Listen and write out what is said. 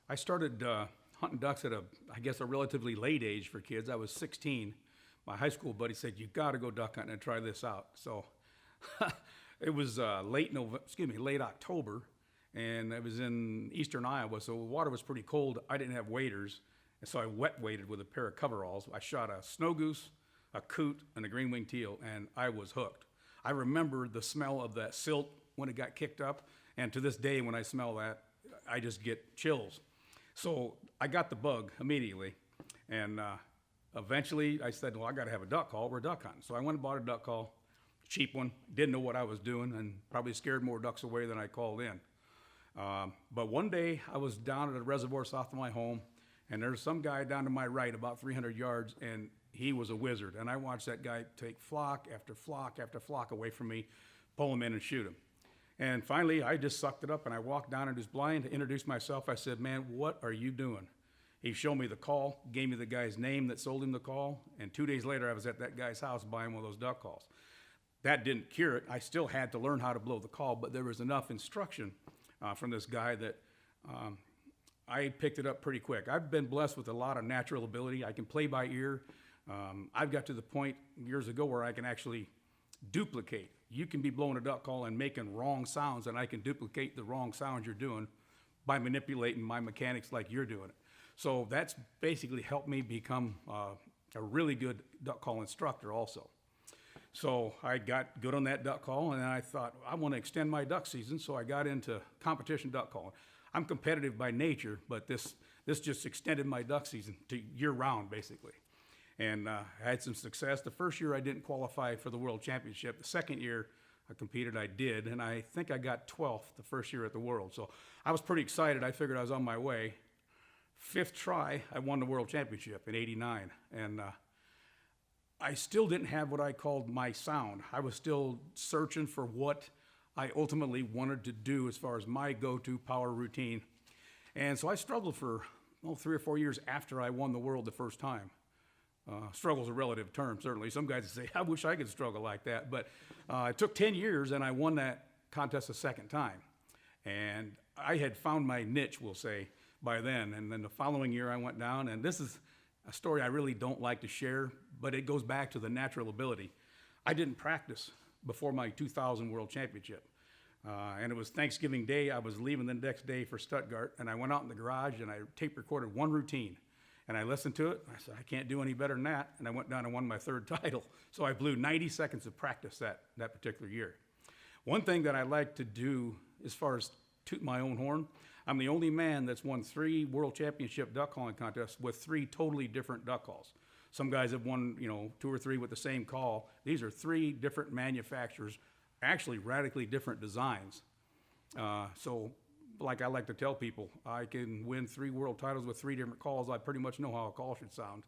I started hunting ducks at I guess, a relatively late age for kids. I was 16. My high school buddy said, "You got to go duck hunting and try this out." So it was late October, and it was in eastern Iowa, so the water was pretty cold. I didn't have waders, and so I wet waded with a pair of coveralls. I shot a snow goose, a coot, and a green-winged teal, and I was hooked. I remember the smell of that silt when it got kicked up, and to this day, when I smell that, I just get chills. So I got the bug immediately, and eventually I said, well, I got to have a duck call. We're duck hunting. So I went and bought a duck call, cheap one, didn't know what I was doing, and probably scared more ducks away than I called in. But one day I was down at a reservoir south of my home, and there's some guy down to my right about 300 yards, and he was a wizard. And I watched that guy take flock after flock after flock away from me, pull him in and shoot him. And finally, I just sucked it up, and I walked down in his blind to introduce myself. I said, "Man, what are you doing?" He showed me the call, gave me the guy's name that sold him the call, and 2 days later, I was at that guy's house buying one of those duck calls. That didn't cure it. I still had to learn how to blow the call, but there was enough instruction from this guy that I picked it up pretty quick. I've been blessed with a lot of natural ability. I can play by ear. I've got to the point years ago where I can actually duplicate. You can be blowing a duck call and making wrong sounds, and I can duplicate the wrong sounds you're doing by manipulating my mechanics like you're doing it. So that's basically helped me become a really good duck call instructor also. So I got good on that duck call, and then I thought, I want to extend my duck season, so I got into competition duck calling. I'm competitive by nature, but this just extended my duck season to year-round, basically. And I had some success. The first year I didn't qualify for the World Championship. The second year I competed, I did, and I think I got 12th the first year at the World. So I was pretty excited. I figured I was on my way. Fifth try, I won the World Championship in '89, and I still didn't have what I called my sound. I was still searching for what I ultimately wanted to do as far as my go-to power routine. And so I struggled for 3 or 4 years after I won the World the first time. Struggle's a relative term, certainly. Some guys say, I wish I could struggle like that. But it took 10 years, and I won that contest a second time. And I had found my niche, we'll say, by then. And then the following year, I went down, and this is a story I really don't like to share, but it goes back to the natural ability. I didn't practice before my 2000 World Championship. And it was Thanksgiving Day. I was leaving the next day for Stuttgart, and I went out in the garage, and I tape recorded one routine. And I listened to it. I said, I can't do any better than that. And I went down and won my third title. So I blew 90 seconds of practice that particular year. One thing that I like to do as far as toot my own horn, I'm the only man that's won 3 World Championship duck calling contests with 3 totally different duck calls. Some guys have won, 2 or 3 with the same call. These are 3 different manufacturers, actually radically different designs. So like I like to tell people, I can win 3 world titles with 3 different calls. I pretty much know how a call should sound.